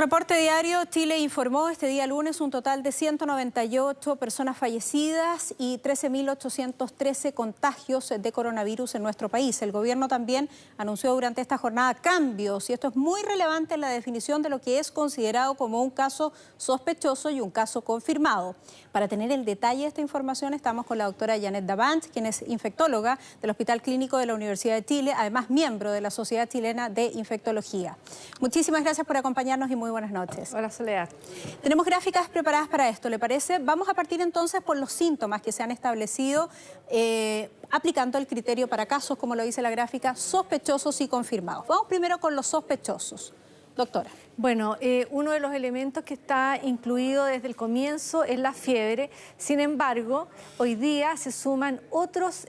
su reporte diario, Chile informó este día lunes un total de 198 personas fallecidas y 13.813 contagios de coronavirus en nuestro país. El gobierno también anunció durante esta jornada cambios, y esto es muy relevante en la definición de lo que es considerado como un caso sospechoso y un caso confirmado. Para tener el detalle de esta información estamos con la doctora Janet Davant, quien es infectóloga del Hospital Clínico de la Universidad de Chile, además miembro de la Sociedad Chilena de Infectología. Muchísimas gracias por acompañarnos y muy buenas noches. Hola, Soledad. Tenemos gráficas preparadas para esto, ¿le parece? Vamos a partir entonces por los síntomas que se han establecido aplicando el criterio para casos, como lo dice la gráfica, sospechosos y confirmados. Vamos primero con los sospechosos. Doctora. Bueno, uno de los elementos que está incluido desde el comienzo es la fiebre. Sin embargo, hoy día se suman otros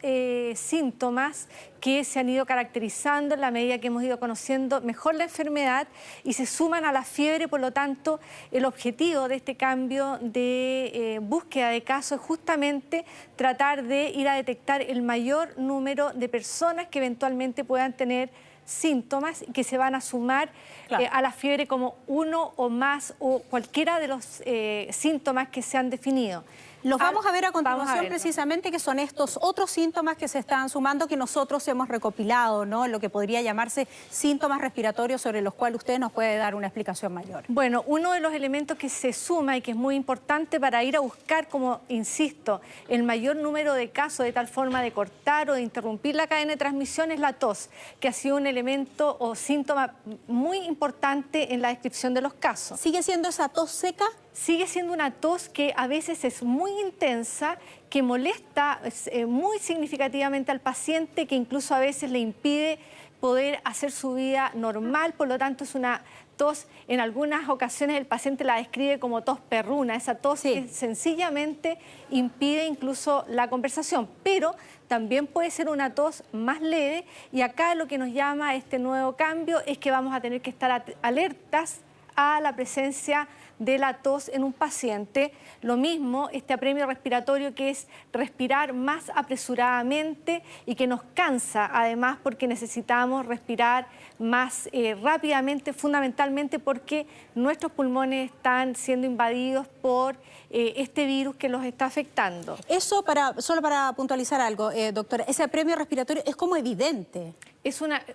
síntomas que se han ido caracterizando en la medida que hemos ido conociendo mejor la enfermedad y se suman a la fiebre. Por lo tanto, el objetivo de este cambio de búsqueda de casos es justamente tratar de ir a detectar el mayor número de personas que eventualmente puedan tener síntomas que se van a sumar a la fiebre como uno o más o cualquiera de los síntomas que se han definido. Los vamos a ver a continuación precisamente, que son estos otros síntomas que se están sumando, que nosotros hemos recopilado, ¿no? Lo que podría llamarse síntomas respiratorios, sobre los cuales usted nos puede dar una explicación mayor. Bueno, uno de los elementos que se suma y que es muy importante para ir a buscar, como insisto, el mayor número de casos, de tal forma de cortar o de interrumpir la cadena de transmisión, es la tos, que ha sido un elemento o síntoma muy importante en la descripción de los casos. ¿Sigue siendo esa tos seca? Sigue siendo una tos que a veces es muy intensa, que molesta muy significativamente al paciente, que incluso a veces le impide poder hacer su vida normal. Por lo tanto, es una tos, en algunas ocasiones el paciente la describe como tos perruna, esa tos que sencillamente impide incluso la conversación, pero también puede ser una tos más leve, y acá lo que nos llama a este nuevo cambio es que vamos a tener que estar alertas a la presencia de la tos en un paciente. Lo mismo, este apremio respiratorio, que es respirar más apresuradamente y que nos cansa además, porque necesitamos respirar más rápidamente, fundamentalmente porque nuestros pulmones están siendo invadidos por este virus que los está afectando. Eso, solo para puntualizar algo, doctora, ese apremio respiratorio es como evidente.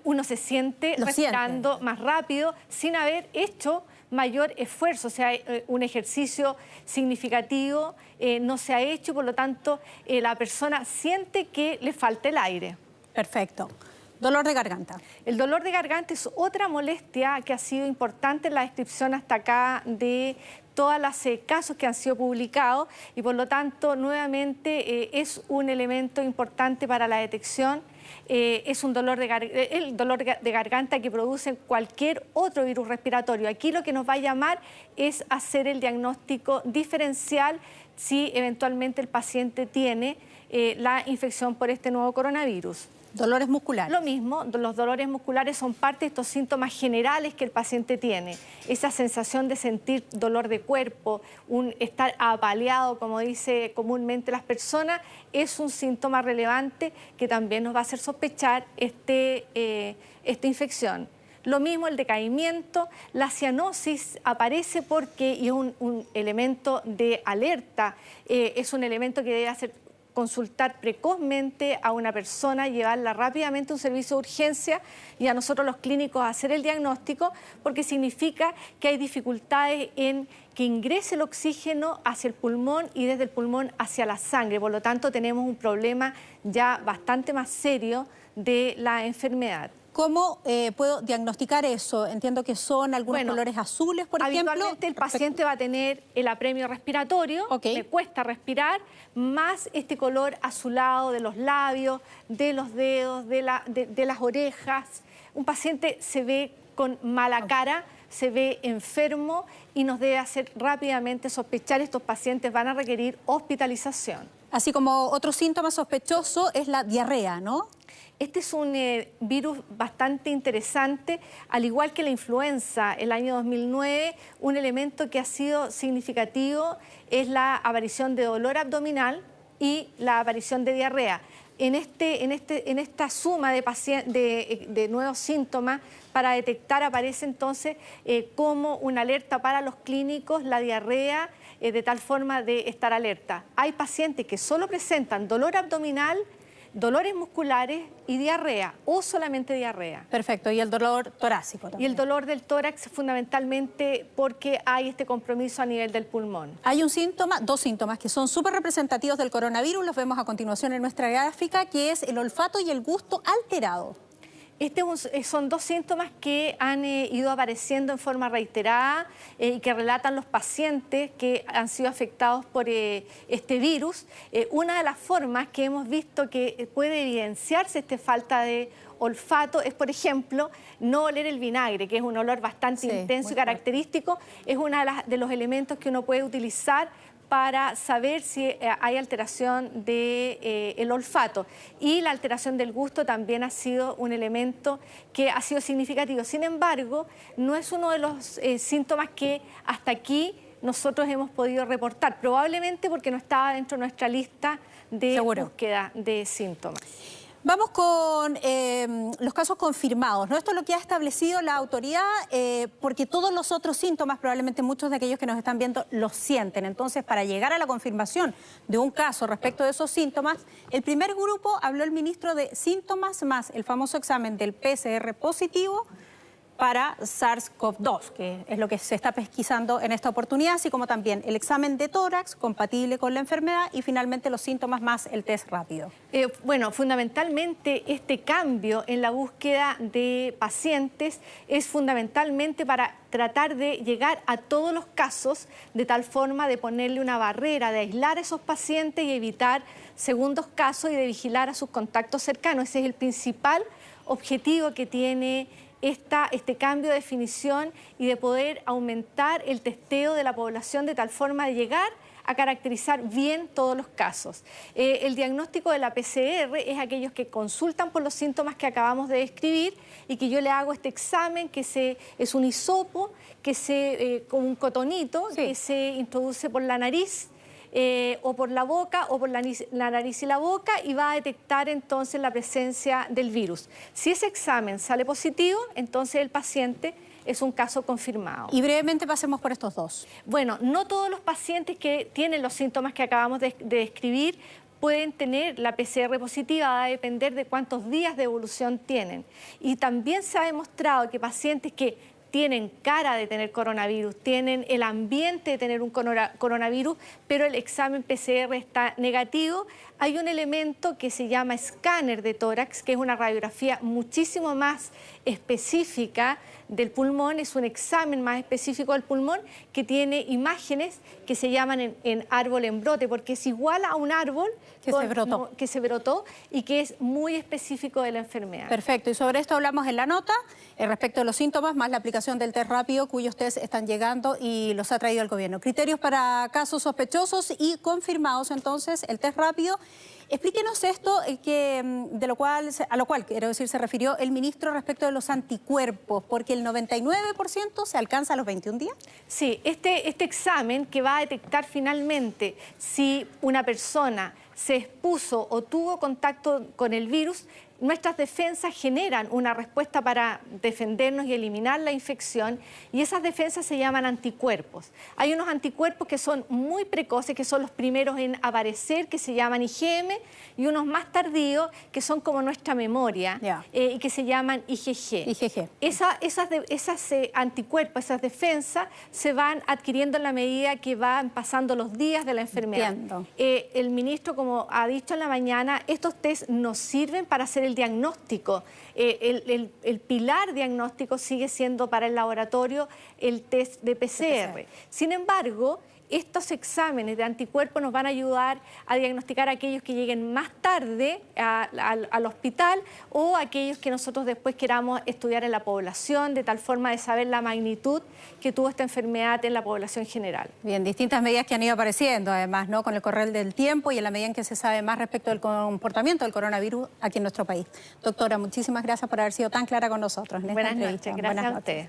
Uno se siente respirando más rápido sin haber hecho mayor esfuerzo, o sea, un ejercicio significativo no se ha hecho, por lo tanto la persona siente que le falta el aire. Perfecto. Dolor de garganta. El dolor de garganta es otra molestia que ha sido importante en la descripción hasta acá de todos los casos que han sido publicados, y por lo tanto nuevamente es un elemento importante para la detección. Es un dolor el dolor de garganta que produce cualquier otro virus respiratorio. Aquí lo que nos va a llamar es hacer el diagnóstico diferencial si eventualmente el paciente tiene la infección por este nuevo coronavirus. Dolores musculares. Lo mismo, los dolores musculares son parte de estos síntomas generales que el paciente tiene. Esa sensación de sentir dolor de cuerpo, estar apaleado, como dice comúnmente las personas, es un síntoma relevante que también nos va a hacer sospechar esta infección. Lo mismo el decaimiento, la cianosis aparece porque es un elemento de alerta, es un elemento que debe hacer consultar precozmente a una persona, llevarla rápidamente a un servicio de urgencia y a nosotros los clínicos hacer el diagnóstico, porque significa que hay dificultades en que ingrese el oxígeno hacia el pulmón y desde el pulmón hacia la sangre. Por lo tanto, tenemos un problema ya bastante más serio de la enfermedad. ¿Cómo puedo diagnosticar eso? Entiendo que son algunos colores azules, por ejemplo. Habitualmente el paciente va a tener el apremio respiratorio, le cuesta respirar, más este color azulado de los labios, de los dedos, de las orejas. Un paciente se ve con mala cara, se ve enfermo y nos debe hacer rápidamente sospechar. Estos pacientes van a requerir hospitalización. Así como otro síntoma sospechoso es la diarrea, ¿no? Este es un virus bastante interesante, al igual que la influenza. El año 2009, un elemento que ha sido significativo es la aparición de dolor abdominal y la aparición de diarrea. en esta suma de nuevos síntomas para detectar, aparece entonces como una alerta para los clínicos, la diarrea, de tal forma de estar alerta. Hay pacientes que solo presentan dolor abdominal, dolores musculares y diarrea, o solamente diarrea. Perfecto, y el dolor torácico también. Y el dolor del tórax fundamentalmente porque hay este compromiso a nivel del pulmón. Hay dos síntomas que son súper representativos del coronavirus, los vemos a continuación en nuestra gráfica, que es el olfato y el gusto alterado. Son dos síntomas que han ido apareciendo en forma reiterada y que relatan los pacientes que han sido afectados por este virus. Una de las formas que hemos visto que puede evidenciarse esta falta de olfato es, por ejemplo, no oler el vinagre, que es un olor bastante intenso y característico. Es uno de los elementos que uno puede utilizar para saber si hay alteración del olfato. Y la alteración del gusto también ha sido un elemento que ha sido significativo. Sin embargo, no es uno de los síntomas que hasta aquí nosotros hemos podido reportar, probablemente porque no estaba dentro de nuestra lista de búsqueda de síntomas. Vamos con los casos confirmados, ¿no? Esto es lo que ha establecido la autoridad, porque todos los otros síntomas, probablemente muchos de aquellos que nos están viendo, los sienten. Entonces, para llegar a la confirmación de un caso respecto de esos síntomas, el primer grupo habló el ministro de síntomas más el famoso examen del PCR positivo para SARS-CoV-2, que es lo que se está pesquisando en esta oportunidad, así como también el examen de tórax compatible con la enfermedad y finalmente los síntomas más el test rápido. Bueno, fundamentalmente este cambio en la búsqueda de pacientes es fundamentalmente para tratar de llegar a todos los casos de tal forma de ponerle una barrera, de aislar a esos pacientes y evitar segundos casos y de vigilar a sus contactos cercanos. Ese es el principal objetivo que tiene este cambio de definición y de poder aumentar el testeo de la población de tal forma de llegar a caracterizar bien todos los casos. El diagnóstico de la PCR es aquellos que consultan por los síntomas que acabamos de describir y que yo le hago este examen que es un hisopo, con un cotonito que se introduce por la nariz, o por la boca o por la nariz y la boca, y va a detectar entonces la presencia del virus. Si ese examen sale positivo, entonces el paciente es un caso confirmado. Y brevemente pasemos por estos dos. Bueno, no todos los pacientes que tienen los síntomas que acabamos de describir pueden tener la PCR positiva, va a depender de cuántos días de evolución tienen. Y también se ha demostrado que pacientes que tienen cara de tener coronavirus, tienen el ambiente de tener un coronavirus, pero el examen PCR está negativo. Hay un elemento que se llama escáner de tórax, que es una radiografía muchísimo más específica del pulmón, es un examen más específico del pulmón que tiene imágenes que se llaman en árbol en brote, porque es igual a un árbol que se brotó y que es muy específico de la enfermedad. Perfecto, y sobre esto hablamos en la nota, respecto a los síntomas, más la aplicación del test rápido, cuyos test están llegando y los ha traído el gobierno. Criterios para casos sospechosos y confirmados, entonces, el test rápido. Explíquenos esto a lo cual quiero decir se refirió el ministro respecto de los anticuerpos, porque el 99% se alcanza a los 21 días. Sí, este examen que va a detectar finalmente si una persona se expuso o tuvo contacto con el virus, nuestras defensas generan una respuesta para defendernos y eliminar la infección, y esas defensas se llaman anticuerpos. Hay unos anticuerpos que son muy precoces, que son los primeros en aparecer, que se llaman IgM, y unos más tardíos, que son como nuestra memoria, y que se llaman IgG. Esas anticuerpos, esas defensas, se van adquiriendo en la medida que van pasando los días de la enfermedad. El ministro, como ha dicho en la mañana, estos test nos sirven para hacer el diagnóstico. El pilar diagnóstico sigue siendo para el laboratorio el test de PCR. Sin embargo, estos exámenes de anticuerpos nos van a ayudar a diagnosticar a aquellos que lleguen más tarde al hospital o aquellos que nosotros después queramos estudiar en la población, de tal forma de saber la magnitud que tuvo esta enfermedad en la población general. Bien, distintas medidas que han ido apareciendo, además, ¿no? Con el correr del tiempo y en la medida en que se sabe más respecto del comportamiento del coronavirus aquí en nuestro país. Doctora, muchísimas gracias por haber sido tan clara con nosotros en esta entrevista. Buenas noches, gracias a ustedes.